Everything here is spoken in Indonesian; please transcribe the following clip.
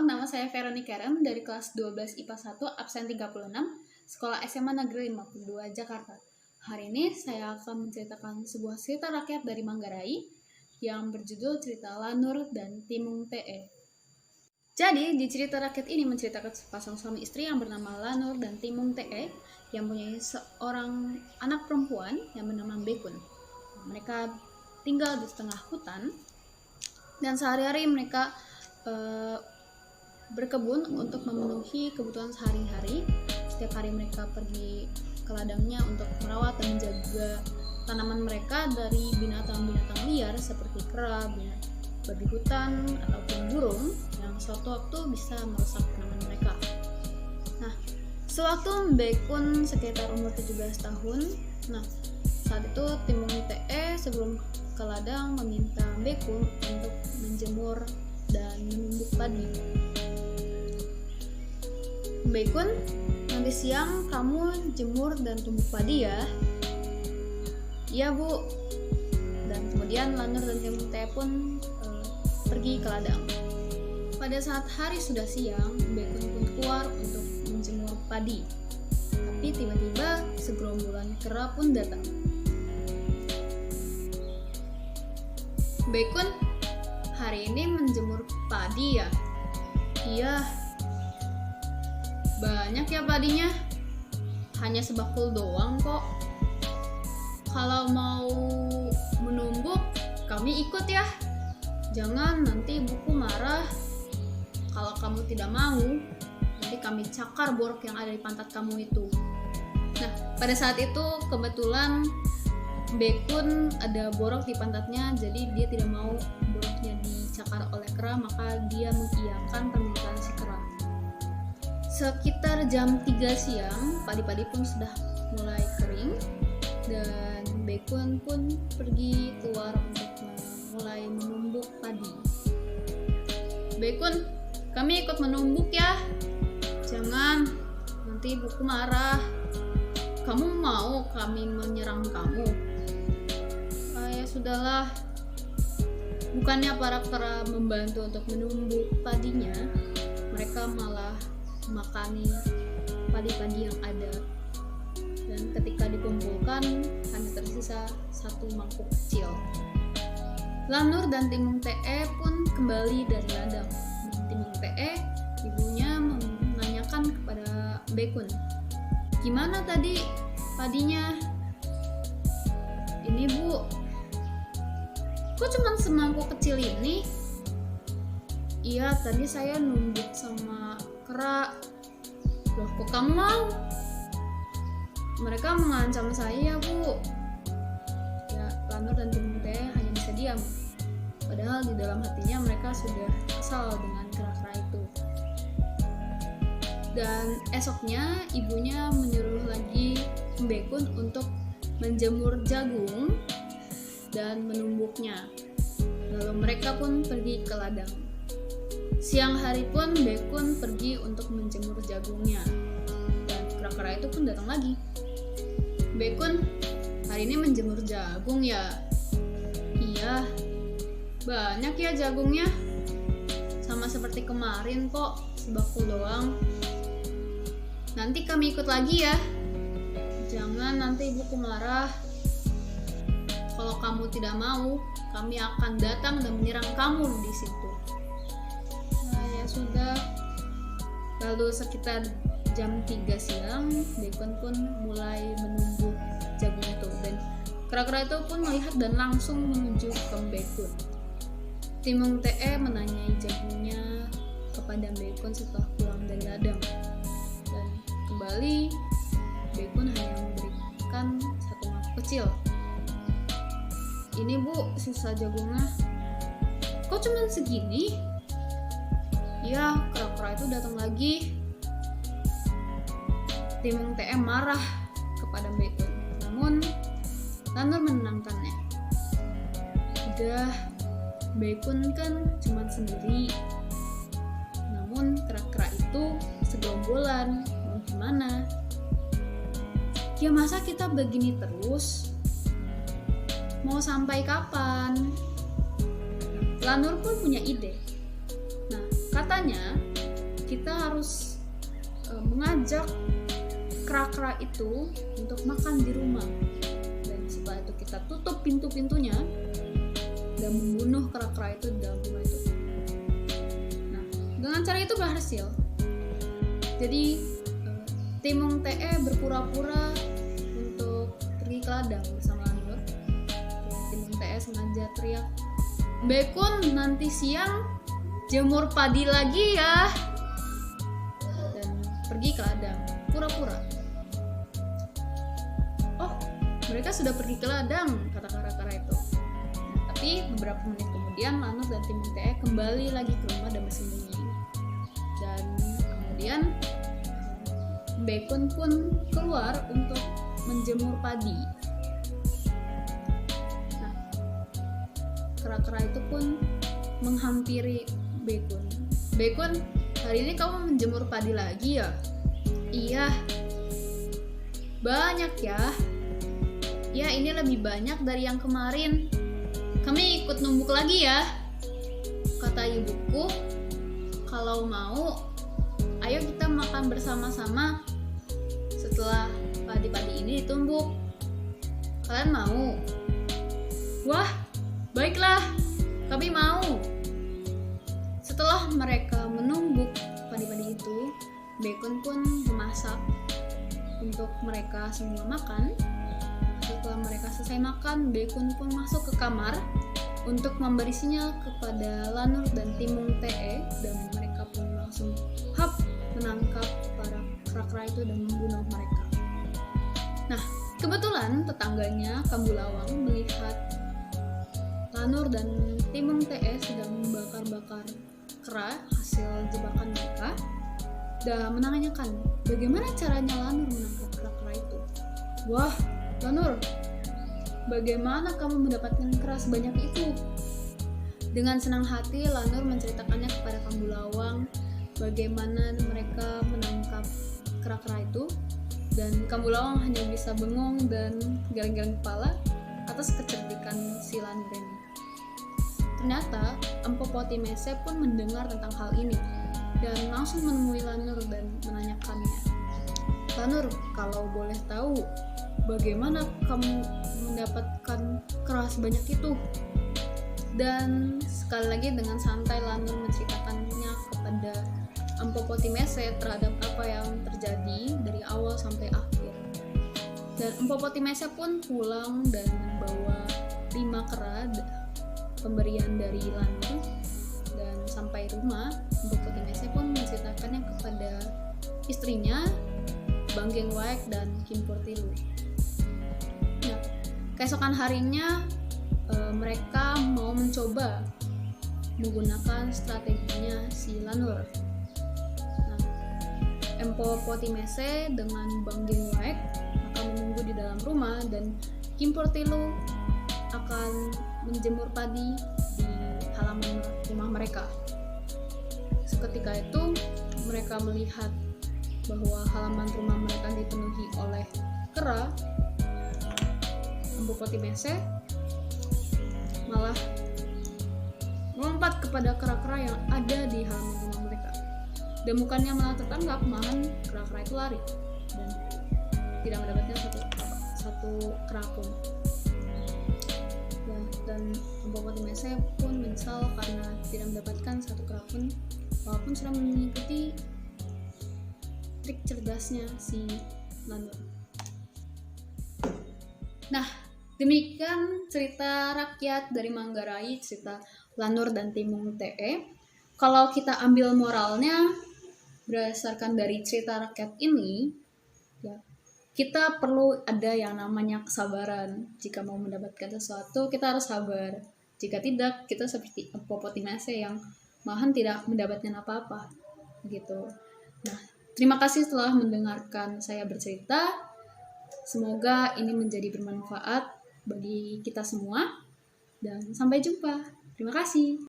nama saya Veronica Rem dari kelas 12 IPA 1 absen 36, Sekolah SMA Negeri 52 Jakarta. Hari ini saya akan menceritakan sebuah cerita rakyat dari Manggarai yang berjudul cerita Lanur dan Timung TE. Jadi di cerita rakyat ini menceritakan sepasang suami istri yang bernama Lanur dan Timung TE yang mempunyai seorang anak perempuan yang bernama Bekun. Mereka tinggal di tengah hutan dan sehari-hari mereka berkebun untuk memenuhi kebutuhan sehari-hari. Setiap hari mereka pergi ke ladangnya untuk merawat dan menjaga tanaman mereka dari binatang-binatang liar seperti kera, babi hutan, ataupun burung yang suatu waktu bisa merusak tanaman mereka. Nah, sewaktu Bekun sekitar umur 17 tahun, saat itu Timung TE sebelum ke ladang meminta Bekun untuk menjemur dan menumbuk padi. Bekun, nanti siang kamu jemur dan tumbuk padi ya. Iya bu. Dan kemudian Lanur dan Timung TE pun pergi ke ladang. Pada saat hari sudah siang, Bekun pun keluar untuk menjemur padi. Tapi tiba-tiba segerombolan kera pun datang. Bekun, hari ini menjemur padi ya? Iya. Banyak ya padinya? Hanya sebakul doang kok. Kalau mau menumbuk, kami ikut ya. Jangan nanti buku marah. Kalau kamu tidak mau, nanti kami cakar borok yang ada di pantat kamu itu. Nah, pada saat itu kebetulan Bekun ada borok di pantatnya, jadi dia tidak mau boroknya dicakar oleh kera, maka dia mengiyakan permintaan si kera. Sekitar jam 3 siang, padi-padi pun sudah mulai kering dan Bekun pun pergi keluar untuk mulai menumbuk padi. Bekun, kami ikut menumbuk ya. Jangan, nanti buku marah. Kamu mau kami menyerang kamu? Ya sudahlah. Bukannya para kera membantu untuk menumbuk padinya, mereka malah makani padi-padi yang ada. Dan ketika dikumpulkan, hanya tersisa satu mangkuk kecil. Lanur dan Timung TE pun kembali dari ladang. Timung TE, ibunya menanyakan kepada Bekun, gimana tadi padinya? Ini bu, kok cuma semangkuk kecil ini? Iya, tadi saya numbuk sama kera. Loh, kok kamu mau? Mereka mengancam saya bu. Ya, Lanur dan Timung TE hanya bisa diam. Padahal di dalam hatinya mereka sudah kesal dengan kera-kera itu. Dan esoknya ibunya menyuruh lagi Bekun untuk menjemur jagung dan menumbuknya. Lalu mereka pun pergi ke ladang. Siang hari pun Bekun pergi untuk menjemur jagungnya. Dan kera-kera itu pun datang lagi. Bekun, hari ini menjemur jagung ya? Iya. Banyak ya jagungnya? Sama seperti kemarin kok, sebakul doang. Nanti kami ikut lagi ya. Jangan nanti ibuku marah. Kalau kamu tidak mau, kami akan datang dan menyerang kamu di situ. Nah, ya sudah. Lalu sekitar jam 3 siang, Bekun pun mulai menumbuk jagung itu. Dan kera-kera itu pun melihat dan langsung menuju ke Bekun. Timung TE menanyai jagungnya kepada Bekun setelah pulang dari ladang. Dan kembali, Bekun hanya memberikan satu mangkuk kecil. Ini bu, sisa jagungnya. Kok cuma segini? Ya, kera-kera itu datang lagi. Timung TE marah kepada Bekun. Namun, Lanur menenangkannya. Udah, Bekun kan cuma sendiri. Namun kera-kera itu segerombolan. Mau gimana? Ya masa kita begini terus? Mau sampai kapan? Lanur pun punya ide. Nah, katanya mengajak kera-kera itu untuk makan di rumah. Dan setelah itu kita tutup pintu-pintunya dan membunuh kera-kera itu di dalam rumah itu. Nah, dengan cara itu berhasil. Jadi Timung TE berpura-pura untuk pergi ke ladang bersama Lanur. Timung TE sengaja teriak, "Bekun, nanti siang jemur padi lagi ya." Dan pergi ke ladang, pura-pura. Oh, mereka sudah pergi ke ladang, kata kera-kera itu. Tapi beberapa menit kemudian Lanur dan Timung TE kembali lagi ke rumah dan bersembunyi. Dan kemudian Bekun pun keluar untuk menjemur padi. Nah, kera-kera itu pun menghampiri Bekun. "Bekun, hari ini kamu menjemur padi lagi ya?" "Iya." "Banyak ya?" "Ya, ini lebih banyak dari yang kemarin." "Kami ikut numbuk lagi ya," kata ibuku. "Kalau mau, ayo kita makan bersama-sama setelah padi-padi ini ditumbuk. Kalian mau?" "Wah, baiklah, kami mau." Setelah mereka menumbuk padi-padi itu, Bekun pun memasak untuk mereka semua makan. Setelah mereka selesai makan, Bekun pun masuk ke kamar untuk memberi sinyal kepada Lanur dan Timung TE, dan mereka pun langsung menangkap para kera-kera itu dan membunuh mereka. Nah, kebetulan tetangganya Kambulawang melihat Lanur dan Timung TE sedang membakar-bakar kera hasil jebakan mereka, dan menanyakan bagaimana caranya Lanur menangkap kera-kera itu. "Wah, Lanur, bagaimana kamu mendapatkan kera sebanyak itu?" Dengan senang hati Lanur menceritakannya kepada Kambulawang bagaimana mereka menangkap kera-kera itu, dan Kambulawang hanya bisa bengong dan geleng-geleng kepala atas kecerdikan si Lanur ini. Ternyata Empu Poti Mese pun mendengar tentang hal ini dan langsung menemui Lanur dan menanyakannya, "Lanur, kalau boleh tahu, bagaimana kamu mendapatkan kera sebanyak itu?" Dan sekali lagi dengan santai Lanur menceritakannya kepada Empu Poti Mese terhadap apa yang terjadi dari awal sampai akhir. Dan Empu Poti Mese pun pulang dan membawa 5 kera pemberian dari Lanur. Dan sampai rumah, Empu Poti Mese pun menceritakannya kepada istrinya, Banggeng Waek dan Kimpur Tilu. Nah, keesokan harinya mereka mau mencoba menggunakan strateginya si Lanur. Empu Poti Mese dengan Banggeng Waek akan menunggu di dalam rumah, dan Kimpur Tilu akan menjemur padi di halaman rumah mereka. Seketika itu mereka melihat bahwa halaman rumah mereka dipenuhi oleh kera. Empu Poti Mese malah melompat kepada kera-kera yang ada di halaman rumah mereka, dan bukannya malah tertangkap, malahan kera-kera itu lari dan tidak mendapatkan satu kera pun. Dan Empu Poti Mese pun menyesal karena tidak mendapatkan satu kera pun, walaupun sudah mengikuti trik cerdasnya si Lanur. Nah, demikian cerita rakyat dari Manggarai, cerita Lanur dan Timung TE. Kalau kita ambil moralnya berdasarkan dari cerita rakyat ini, ya, kita perlu ada yang namanya kesabaran. Jika mau mendapatkan sesuatu, kita harus sabar. Jika tidak, kita seperti Empu Poti Mese yang malahan tidak mendapatkan apa-apa, gitu. Nah, terima kasih telah mendengarkan saya bercerita. Semoga ini menjadi bermanfaat bagi kita semua, dan sampai jumpa. Terima kasih.